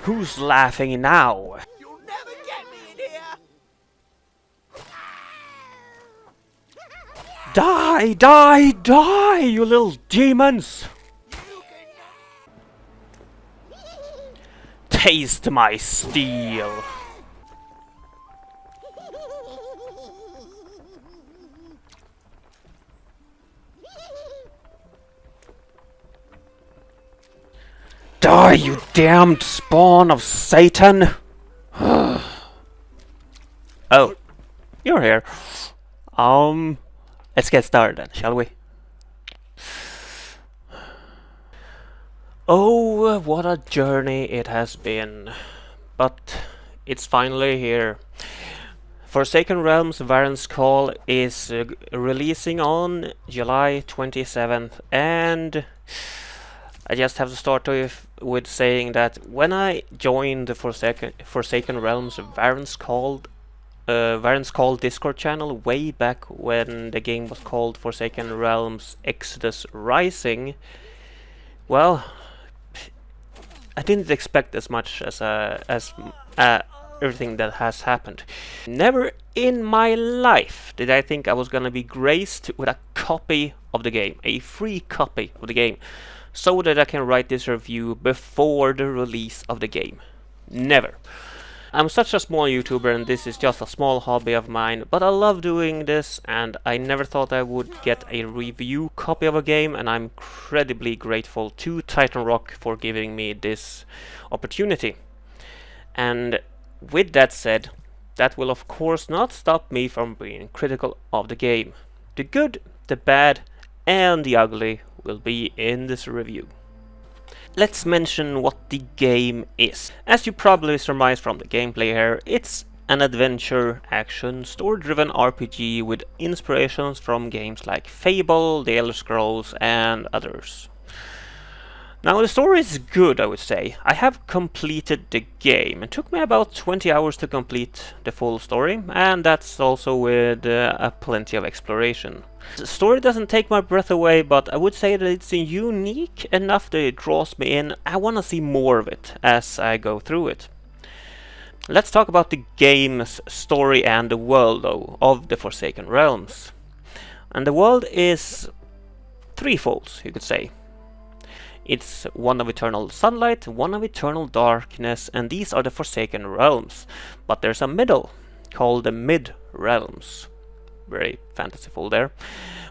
Who's laughing now? You'll never get me in here! Die, die, die, you little demons! Taste my steel! Die, you damned spawn of Satan! Oh, you're here. Let's get started then, shall we? Oh, what a journey it has been. But it's finally here. Forsaken Realms Vahrin's Call is releasing on July 27th, and I just have to start with saying that when I joined the Forsaken Realms Vahrin's Call Discord channel way back when the game was called Forsaken Realms Exodus Rising, well, I didn't expect as much as everything that has happened. Never in my life did I think I was gonna be graced with a copy of the game, a free copy of the game, so that I can write this review before the release of the game. Never. I'm such a small YouTuber and this is just a small hobby of mine, but I love doing this and I never thought I would get a review copy of a game, and I'm incredibly grateful to Titan Rock for giving me this opportunity. And with that said, that will of course not stop me from being critical of the game. The good, the bad and the ugly will be in this review. Let's mention what the game is. As you probably surmise from the gameplay here, it's an adventure, action, story-driven RPG with inspirations from games like Fable, The Elder Scrolls and others. Now the story is good, I would say. I have completed the game. It took me about 20 hours to complete the full story, and that's also with plenty of exploration. The story doesn't take my breath away, but I would say that it's unique enough that it draws me in. I want to see more of it as I go through it. Let's talk about the game's story and the world, though, of the Forsaken Realms. And the world is threefold, you could say. It's one of eternal sunlight, one of eternal darkness, and these are the Forsaken Realms. But there's a middle, called the Mid-Realms. Very fantasyful there,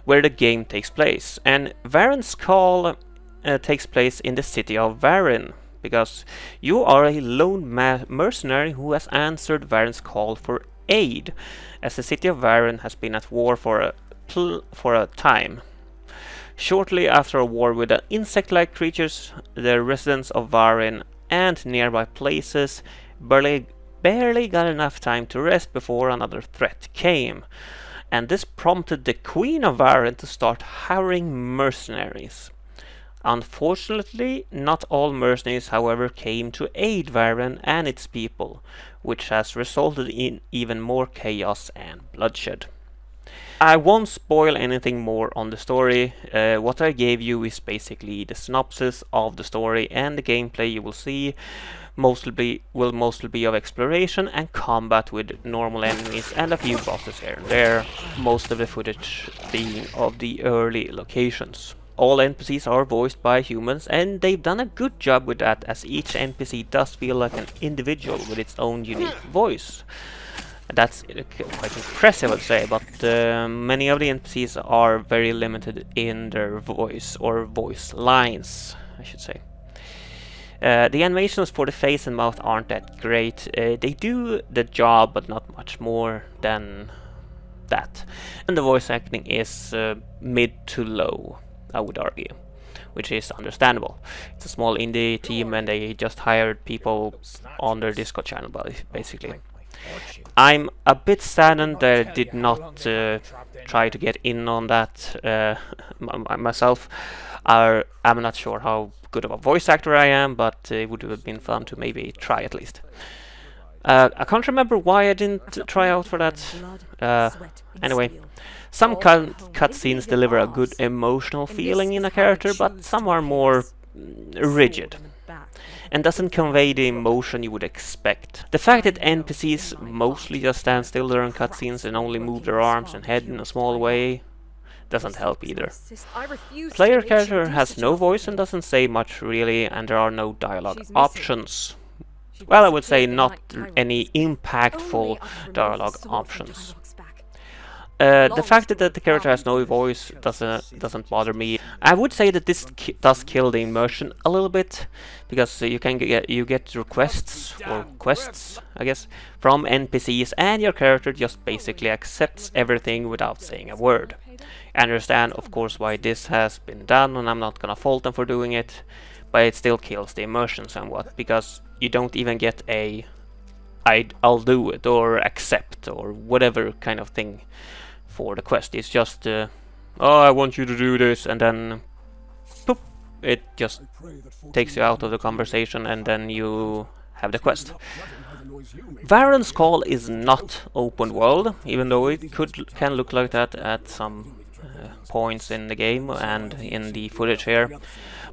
where the game takes place. And Vahrin's Call takes place in the city of Vahrin, because you are a lone mercenary who has answered Vahrin's call for aid, as the city of Vahrin has been at war for a time. Shortly after a war with the insect-like creatures, the residents of Vahrin and nearby places barely got enough time to rest before another threat came. And this prompted the Queen of Vahrin to start hiring mercenaries. Unfortunately, not all mercenaries, however, came to aid Vahrin and its people, which has resulted in even more chaos and bloodshed. I won't spoil anything more on the story. What I gave you is basically the synopsis of the story, and the gameplay you will see will mostly be of exploration and combat with normal enemies and a few bosses here and there, most of the footage being of the early locations. All NPCs are voiced by humans, and they've done a good job with that, as each NPC does feel like an individual with its own unique voice. That's quite impressive, I'd say, but many of the NPCs are very limited in their voice, or voice lines, I should say. The animations for the face and mouth aren't that great. They do the job, but not much more than that. And the voice acting is mid to low, I would argue, which is understandable. It's a small indie team and they just hired people on their Discord channel, basically. I'm a bit saddened that I did not try to get in on that myself. I'm not sure how good of a voice actor I am, but it would have been fun to maybe try at least. I can't remember why I didn't try out for that. Anyway, some cutscenes deliver a good emotional feeling in a character, but some are more rigid. and doesn't convey the emotion you would expect. The fact that NPCs mostly just stand still during cutscenes and only move their arms and head in a small way doesn't help either. Player character has no voice and doesn't say much really, and there are no dialogue options. Well, I would say not any impactful dialogue options. The fact that the character has no voice doesn't bother me. I would say that this does kill the immersion a little bit, because you get requests or quests, I guess, from NPCs, and your character just basically accepts everything without saying a word. I understand, of course, why this has been done, and I'm not gonna fault them for doing it, but it still kills the immersion somewhat, because you don't even get a I'll do it or accept or whatever kind of thing for the quest. It's just oh, I want you to do this, and then poop, it just takes you out of the conversation, and then you have the quest. Vahrin's Call is not open world, even though it can look like that at some points in the game and in the footage here.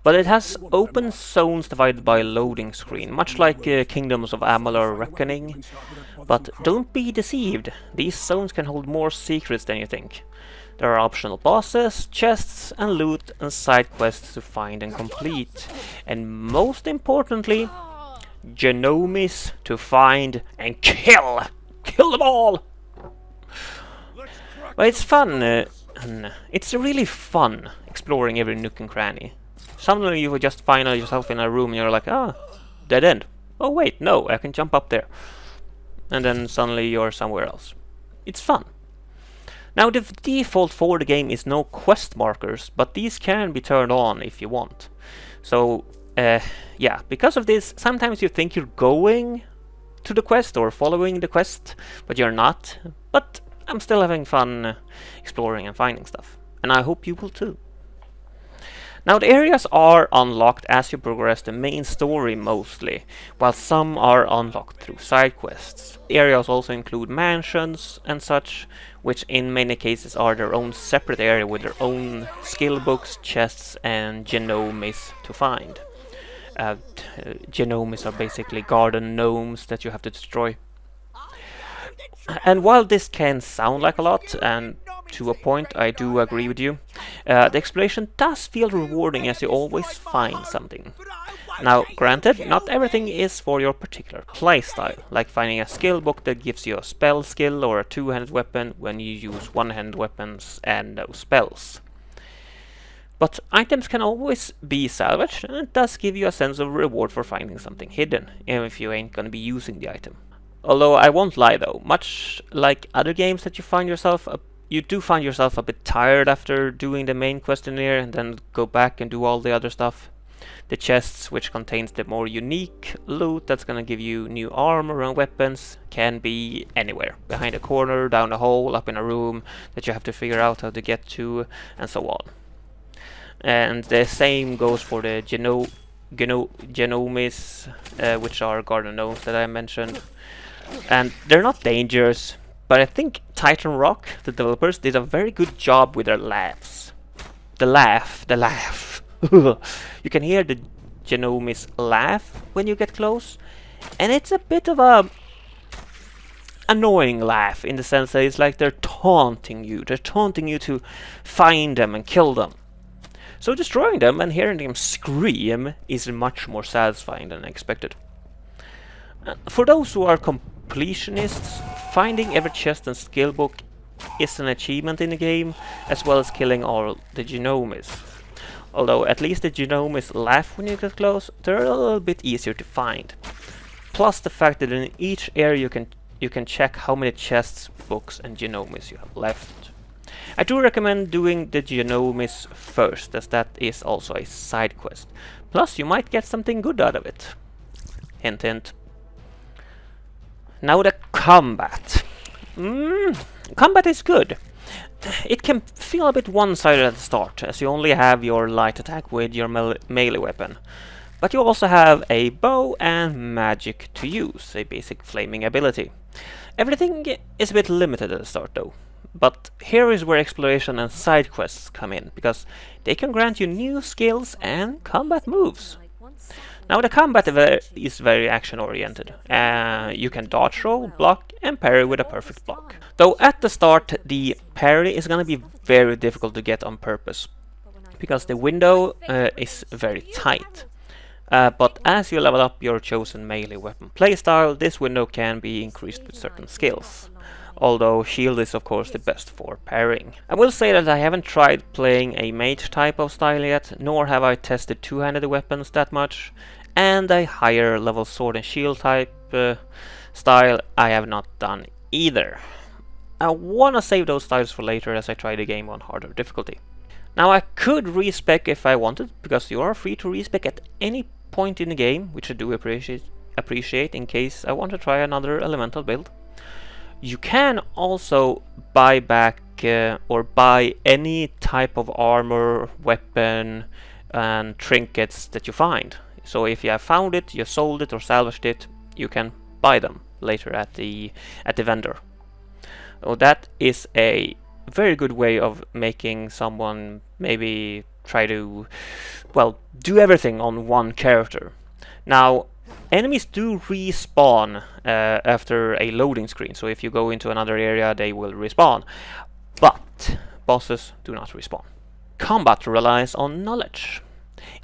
But it has open zones divided by a loading screen, much like Kingdoms of Amalur Reckoning. But don't be deceived, these zones can hold more secrets than you think. There are optional bosses, chests and loot and side quests to find and complete. And most importantly, genomes to find and kill! Kill them all! But it's fun, it's really fun exploring every nook and cranny. Suddenly you will just find yourself in a room and you're like, ah, dead end. Oh wait, no, I can jump up there. And then suddenly you're somewhere else. It's fun. Now the default for the game is no quest markers, but these can be turned on if you want. So, yeah, because of this, sometimes you think you're going to the quest or following the quest, but you're not. But I'm still having fun exploring and finding stuff. And I hope you will too. Now the areas are unlocked as you progress the main story mostly, while some are unlocked through side quests. The areas also include mansions and such, which in many cases are their own separate area with their own skill books, chests and genomes to find. Genomes are basically garden gnomes that you have to destroy. And while this can sound like a lot, and to a point I do agree with you, the exploration does feel rewarding as you always find something. Now, granted, not everything is for your particular playstyle, like finding a skill book that gives you a spell skill or a two-handed weapon when you use one-handed weapons and those spells. But items can always be salvaged, and it does give you a sense of reward for finding something hidden, even if you ain't gonna be using the item. Although I won't lie though, much like other games that you do find yourself a bit tired after doing the main questionnaire and then go back and do all the other stuff. The chests, which contains the more unique loot that's gonna give you new armor and weapons, can be anywhere. Behind a corner, down a hole, up in a room that you have to figure out how to get to, and so on. And the same goes for the genomes, which are garden gnomes that I mentioned. And they're not dangerous, but I think Titan Rock, the developers, did a very good job with their laughs. The laugh. You can hear the genomes laugh when you get close, and it's a bit of a annoying laugh in the sense that it's like they're taunting you. They're taunting you to find them and kill them. So destroying them and hearing them scream is much more satisfying than expected. For those who are completionists, finding every chest and skill book is an achievement in the game, as well as killing all the genomes. Although at least the genomes laugh when you get close, they're a little bit easier to find. Plus the fact that in each area you can check how many chests, books and genomes you have left. I do recommend doing the genomes first, as that is also a side quest. Plus you might get something good out of it. Hint hint. Now the combat. Combat is good. It can feel a bit one-sided at the start, as you only have your light attack with your melee weapon. But you also have a bow and magic to use, a basic flaming ability. Everything is a bit limited at the start though. But here is where exploration and side quests come in, because they can grant you new skills and combat moves. Now the combat is very action oriented. You can dodge roll, block and parry with a perfect block. Though at the start the parry is gonna be very difficult to get on purpose, because the window is very tight. But as you level up your chosen melee weapon playstyle, this window can be increased with certain skills. Although shield is of course the best for parrying. I will say that I haven't tried playing a mage type of style yet, nor have I tested two-handed weapons that much, and a higher level sword and shield type style I have not done either. I wanna save those styles for later as I try the game on harder difficulty. Now I could respec if I wanted, because you are free to respec at any point in the game, which I do appreciate in case I want to try another elemental build. You can also buy back or buy any type of armor, weapon and trinkets that you find. So if you have found it, you sold it or salvaged it, you can buy them later at the vendor. So that is a very good way of making someone maybe try to, well, do everything on one character. Now, enemies do respawn after a loading screen, so if you go into another area they will respawn, but bosses do not respawn. Combat relies on knowledge.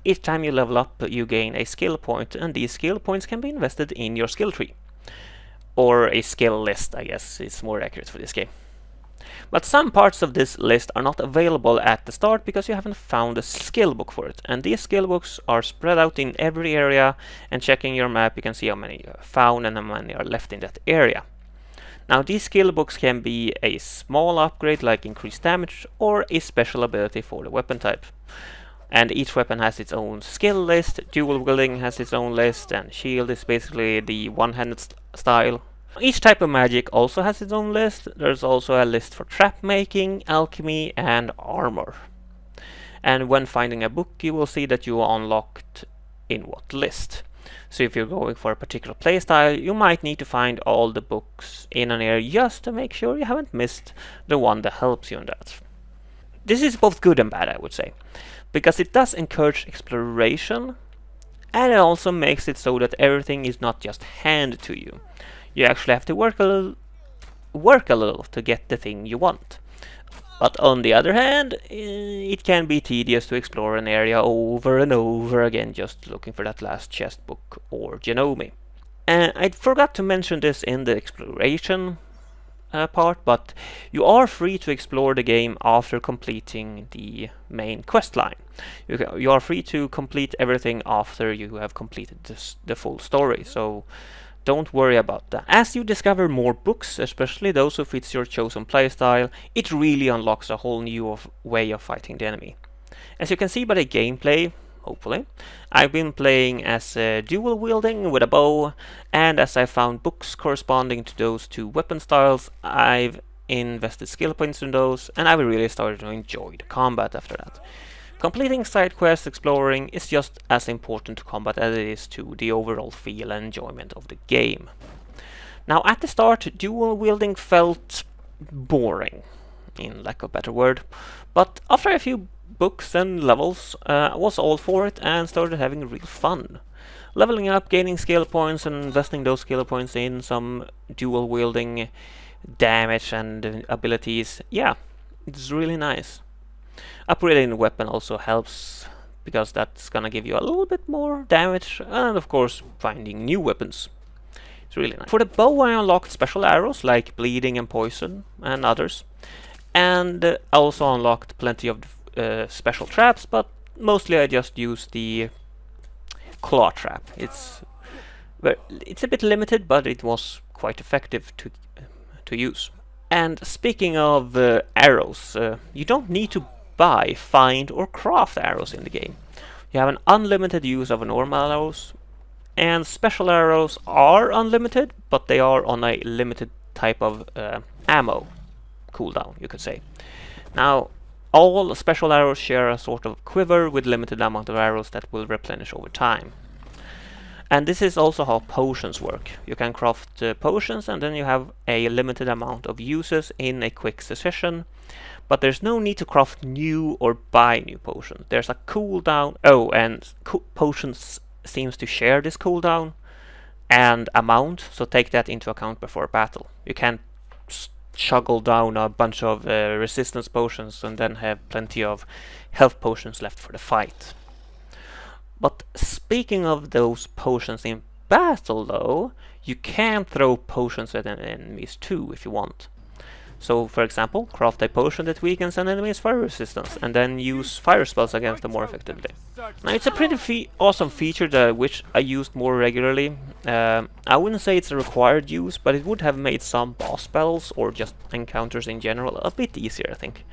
Each time you level up you gain a skill point, and these skill points can be invested in your skill tree. Or a skill list, I guess is more accurate for this game. But some parts of this list are not available at the start because you haven't found a skill book for it, and these skill books are spread out in every area, and checking your map you can see how many you have found and how many are left in that area. Now these skill books can be a small upgrade like increased damage, or a special ability for the weapon type. And each weapon has its own skill list, dual wielding has its own list, and shield is basically the one-handed style. Each type of magic also has its own list. There's also a list for trap making, alchemy and armor. And when finding a book you will see that you are unlocked in what list. So if you're going for a particular playstyle you might need to find all the books in an area just to make sure you haven't missed the one that helps you in that. This is both good and bad, I would say, because it does encourage exploration, and it also makes it so that everything is not just handed to you. You actually have to work a little to get the thing you want. But on the other hand, it can be tedious to explore an area over and over again just looking for that last chest book or genome. I forgot to mention this in the exploration part, but you are free to explore the game after completing the main quest line. You are free to complete everything after you have completed the full story, so don't worry about that. As you discover more books, especially those who fit your chosen playstyle, it really unlocks a whole new way of fighting the enemy. As you can see by the gameplay, hopefully, I've been playing as dual wielding with a bow, and as I found books corresponding to those two weapon styles, I've invested skill points in those, and I've really started to enjoy the combat after that. Completing side quests, exploring, is just as important to combat as it is to the overall feel and enjoyment of the game. Now at the start, dual wielding felt boring, in lack of a better word, but after a few books and levels, I was all for it and started having real fun. Leveling up, gaining skill points and investing those skill points in some dual wielding damage and abilities, yeah, it's really nice. Upgrading the weapon also helps, because that's gonna give you a little bit more damage, and of course finding new weapons. It's really nice. For the bow I unlocked special arrows like bleeding and poison and others, and I also unlocked plenty of special traps, but mostly I just used the claw trap. It's a bit limited, but it was quite effective to use. And speaking of arrows, you don't need to buy, find or craft arrows in the game. You have an unlimited use of normal arrows, and special arrows are unlimited, but they are on a limited type of ammo cooldown, you could say. Now, all special arrows share a sort of quiver with limited amount of arrows that will replenish over time. And this is also how potions work. You can craft potions, and then you have a limited amount of uses in a quick succession, but there's no need to craft new or buy new potions. There's a cooldown. Oh, and potions seems to share this cooldown and amount, so take that into account before battle. You can't juggle down a bunch of resistance potions and then have plenty of health potions left for the fight. But speaking of those potions in battle though, you can throw potions at enemies too if you want. So for example, craft a potion that weakens an enemy's fire resistance and then use fire spells against them more effectively. Now it's a pretty awesome feature which I used more regularly. I wouldn't say it's a required use, but it would have made some boss spells or just encounters in general a bit easier, I think.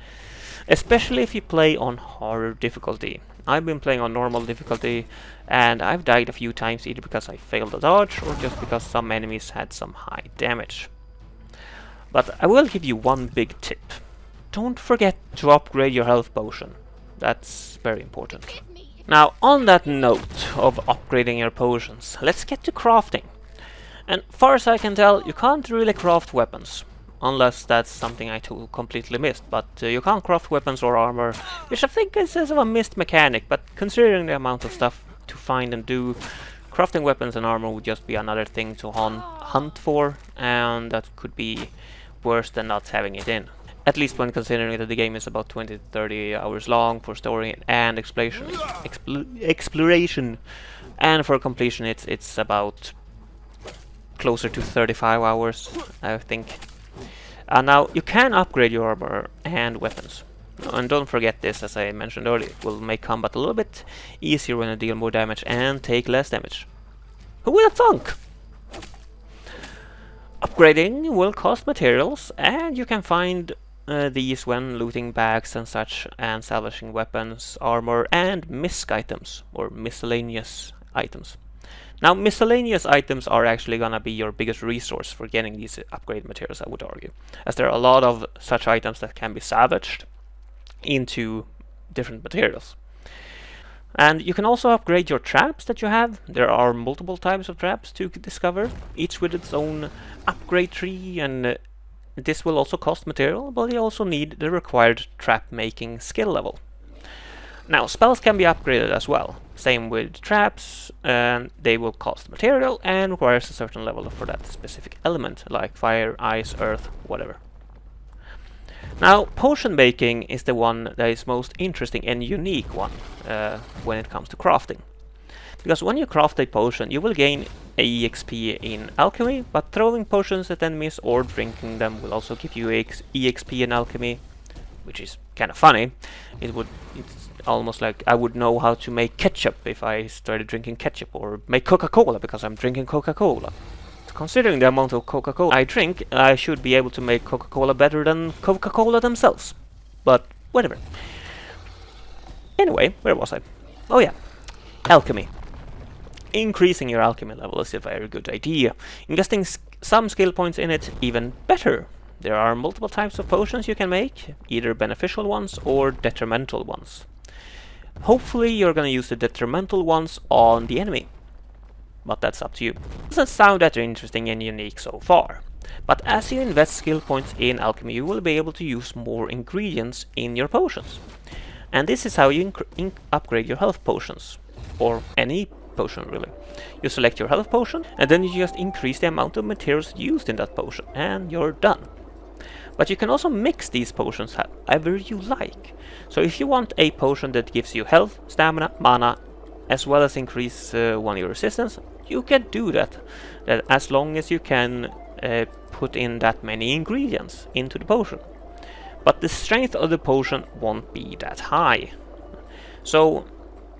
Especially if you play on harder difficulty. I've been playing on normal difficulty and I've died a few times either because I failed a dodge or just because some enemies had some high damage. But I will give you one big tip. Don't forget to upgrade your health potion. That's very important. Now, on that note of upgrading your potions, let's get to crafting. And far as I can tell, you can't really craft weapons. Unless that's something I completely missed. But you can't craft weapons or armor, which I think is sort of a missed mechanic. But considering the amount of stuff to find and do, crafting weapons and armor would just be another thing to hunt for. And that could be worse than not having it in. At least when considering that the game is about 20 to 30 hours long for story and exploration. And for completion it's about closer to 35 hours, I think. Now, you can upgrade your armor and weapons. And don't forget this, as I mentioned earlier, it will make combat a little bit easier when you deal more damage and take less damage. Who would have thunk? Upgrading will cost materials, and you can find these when looting bags and such, and salvaging weapons, armor, and misc items, or miscellaneous items. Now, miscellaneous items are actually gonna be your biggest resource for getting these upgrade materials, I would argue, as there are a lot of such items that can be salvaged into different materials. And you can also upgrade your traps that you have. There are multiple types of traps to discover, each with its own upgrade tree, and this will also cost material, but you also need the required trap making skill level. Now, spells can be upgraded as well. Same with traps, and they will cost material and requires a certain level for that specific element, like fire, ice, earth, whatever. Now, potion making is the one that is most interesting and unique one when it comes to crafting. Because when you craft a potion, you will gain EXP in alchemy, but throwing potions at enemies or drinking them will also give you EXP in alchemy, which is kind of funny. It's almost like I would know how to make ketchup if I started drinking ketchup, or make Coca-Cola because I'm drinking Coca-Cola. Considering the amount of Coca-Cola I drink, I should be able to make Coca-Cola better than Coca-Cola themselves. But whatever. Anyway, where was I? Oh yeah, alchemy. Increasing your alchemy level is a very good idea. Investing some skill points in it, even better. There are multiple types of potions you can make, either beneficial ones or detrimental ones. Hopefully you're gonna use the detrimental ones on the enemy, but that's up to you. Doesn't sound that interesting and unique so far, but as you invest skill points in alchemy, you will be able to use more ingredients in your potions. And this is how you upgrade your health potions, or any potion really. You select your health potion, and then you just increase the amount of materials used in that potion, and you're done. But you can also mix these potions however you like. So if you want a potion that gives you health, stamina, mana, as well as increase one of your resistance, you can do that as long as you can put in that many ingredients into the potion. But the strength of the potion won't be that high. So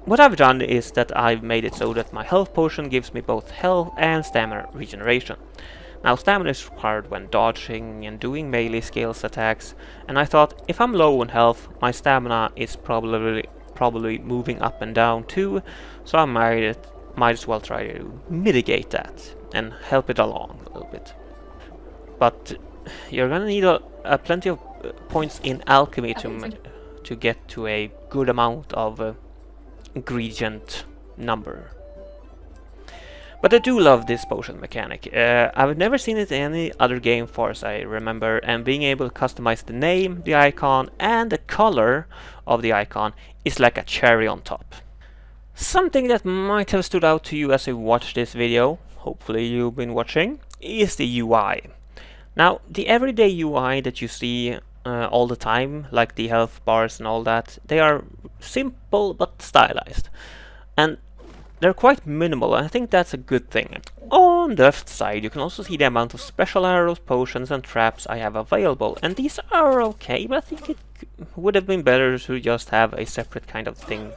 what I've done is that I've made it so that my health potion gives me both health and stamina regeneration. Now, stamina is required when dodging and doing melee skills attacks, and I thought if I'm low on health, my stamina is probably moving up and down too, so I might as well try to mitigate that and help it along a little bit. But you're gonna need plenty of points in alchemy to get to a good amount of ingredient number. But I do love this potion mechanic. I've never seen it in any other game far as I remember, and being able to customize the name, the icon, and the color of the icon is like a cherry on top. Something that might have stood out to you as you watched this video, hopefully you've been watching, is the UI. Now, the everyday UI that you see all the time, like the health bars and all that, they are simple but stylized. And they're quite minimal, and I think that's a good thing. On the left side, you can also see the amount of special arrows, potions, and traps I have available, and these are okay, but I think it would have been better to just have a separate kind of thing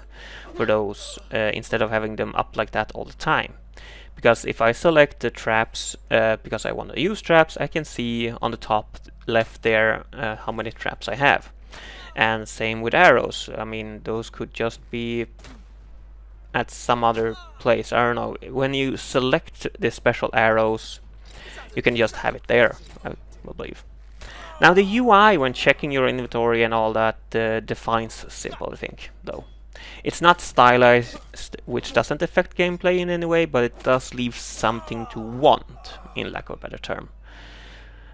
for those instead of having them up like that all the time. Because if I select the traps, because I want to use traps, I can see on the top left there how many traps I have. And same with arrows. I mean, those could just be at some other place. I don't know. When you select the special arrows, you can just have it there, I believe. Now the UI when checking your inventory and all that defines simple, I think, though. It's not stylized, which doesn't affect gameplay in any way, but it does leave something to want, in lack of a better term.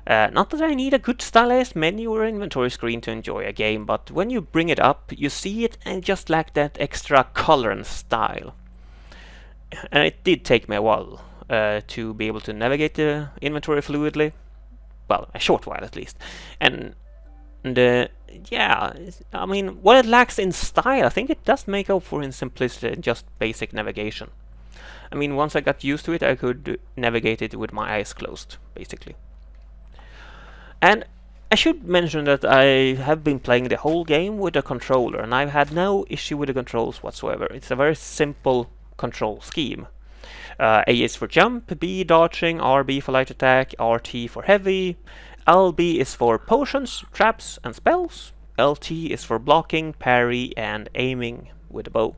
Not that I need a good stylized menu or inventory screen to enjoy a game, but when you bring it up, you see it and just lack that extra color and style. And it did take me a while to be able to navigate the inventory fluidly. Well, a short while at least. And yeah, I mean, what it lacks in style, I think it does make up for in simplicity and just basic navigation. I mean, once I got used to it, I could navigate it with my eyes closed, basically. And I should mention that I have been playing the whole game with a controller, and I've had no issue with the controls whatsoever. It's a very simple control scheme. A is for jump, B dodging, RB for light attack, RT for heavy, LB is for potions, traps and spells, LT is for blocking, parry and aiming with a bow.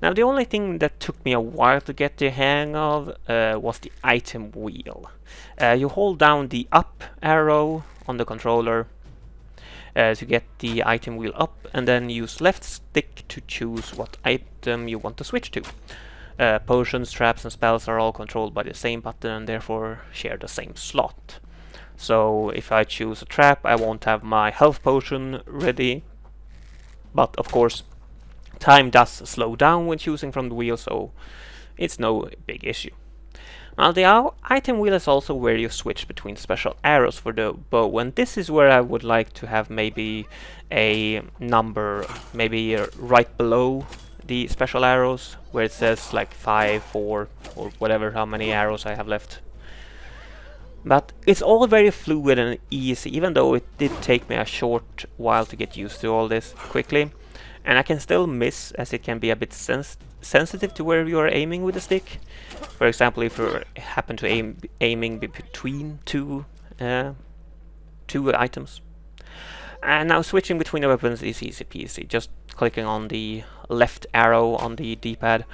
Now the only thing that took me a while to get the hang of was the item wheel. You hold down the up arrow on the controller to get the item wheel up, and then use left stick to choose what item you want to switch to. Potions, traps and spells are all controlled by the same button and therefore share the same slot. So if I choose a trap, I won't have my health potion ready, but of course time does slow down when choosing from the wheel, so it's no big issue. Now the item wheel is also where you switch between special arrows for the bow, and this is where I would like to have maybe a number, maybe right below the special arrows, where it says like 5, 4, or whatever, how many arrows I have left. But it's all very fluid and easy, even though it did take me a short while to get used to all this quickly. And I can still miss, as it can be a bit sensitive to where you are aiming with the stick. For example, if you happen to aiming between two items. And now switching between the weapons is easy peasy, just clicking on the left arrow on the D-pad.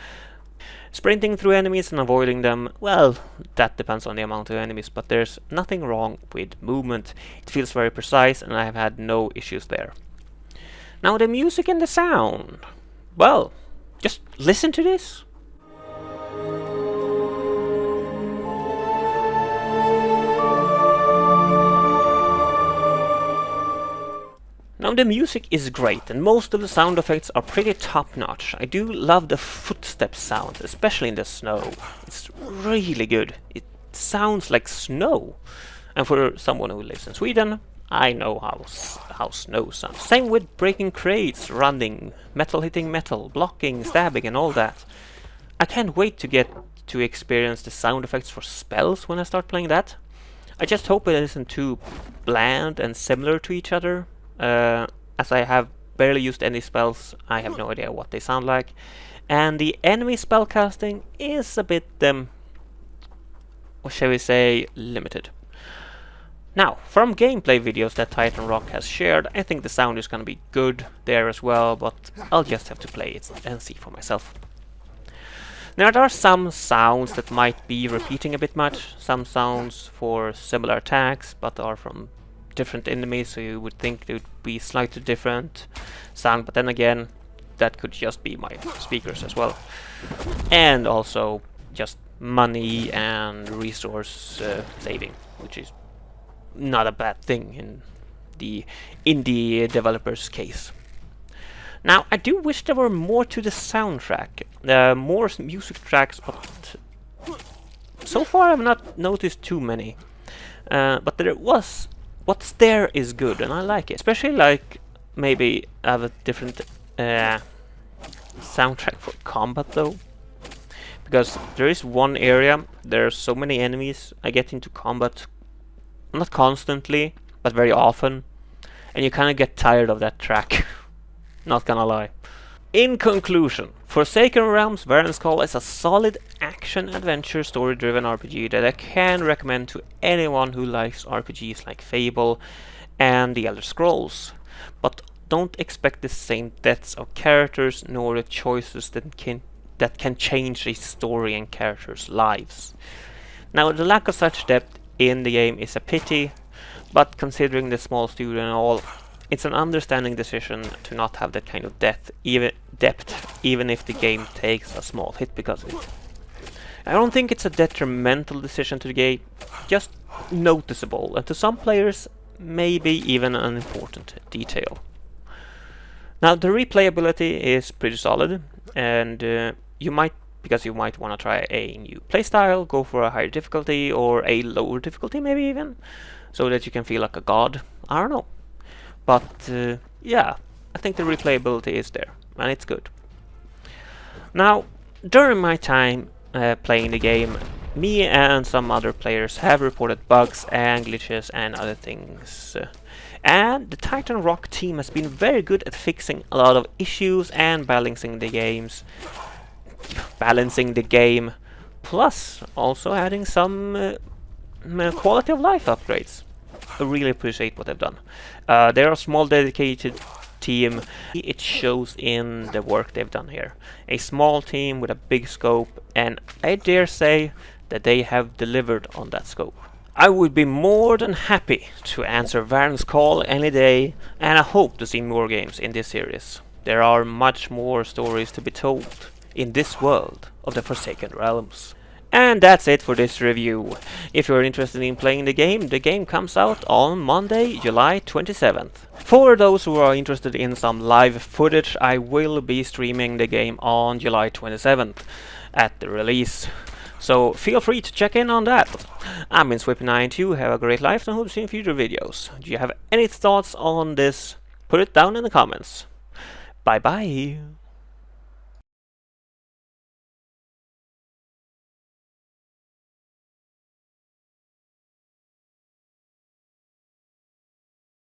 Sprinting through enemies and avoiding them, well, that depends on the amount of enemies, but there's nothing wrong with movement. It feels very precise and I have had no issues there. Now the music and the sound. Well, just listen to this. Now the music is great and most of the sound effects are pretty top-notch. I do love the footstep sounds, especially in the snow. It's really good. It sounds like snow. And for someone who lives in Sweden, I know how snow sounds. Same with breaking crates, running, metal hitting metal, blocking, stabbing and all that. I can't wait to get to experience the sound effects for spells when I start playing that. I just hope it isn't too bland and similar to each other. As I have barely used any spells, I have no idea what they sound like. And the enemy spellcasting is a bit, what shall we say, limited. Now, from gameplay videos that Titan Rock has shared, I think the sound is gonna be good there as well, but I'll just have to play it and see for myself. Now there are some sounds that might be repeating a bit much, some sounds for similar attacks, but are from different enemies, so you would think it would be slightly different sound, but then again, that could just be my speakers as well. And also just money and resource saving, which is not a bad thing in the indie developer's case. Now, I do wish there were more to the soundtrack, more music tracks, but so far I've not noticed too many. But there was, what's there is good, and I like it. Especially like maybe have a different soundtrack for combat though, because there is one area, there are so many enemies. I get into combat not constantly, but very often, and you kind of get tired of that track. Not gonna lie. In conclusion, Forsaken Realms Vahrin's Call is a solid action-adventure story-driven RPG that I can recommend to anyone who likes RPGs like Fable and The Elder Scrolls. But don't expect the same depths of characters nor the choices that can change a story and characters' lives. Now, the lack of such depth in the game is a pity, but considering the small studio and all, it's an understanding decision to not have that kind of depth, even if the game takes a small hit because of it. I don't think it's a detrimental decision to the game, just noticeable, and to some players, maybe even an important detail. Now, the replayability is pretty solid, and you might want to try a new playstyle, go for a higher difficulty or a lower difficulty maybe even, so that you can feel like a god. I don't know. But yeah, I think the replayability is there, and it's good. Now, during my time playing the game, me and some other players have reported bugs and glitches and other things. And the Titan Rock team has been very good at fixing a lot of issues and balancing the game, plus also adding some quality of life upgrades. I really appreciate what they've done. They're a small dedicated team. It shows in the work they've done here. A small team with a big scope, and I dare say that they have delivered on that scope. I would be more than happy to answer Vahrin's Call any day, and I hope to see more games in this series. There are much more stories to be told in this world of the Forsaken Realms. And that's it for this review. If you're interested in playing the game comes out on Monday, July 27th. For those who are interested in some live footage, I will be streaming the game on July 27th at the release. So feel free to check in on that. I've been Swippy92, have a great life and hope to see you in future videos. Do you have any thoughts on this? Put it down in the comments. Bye bye.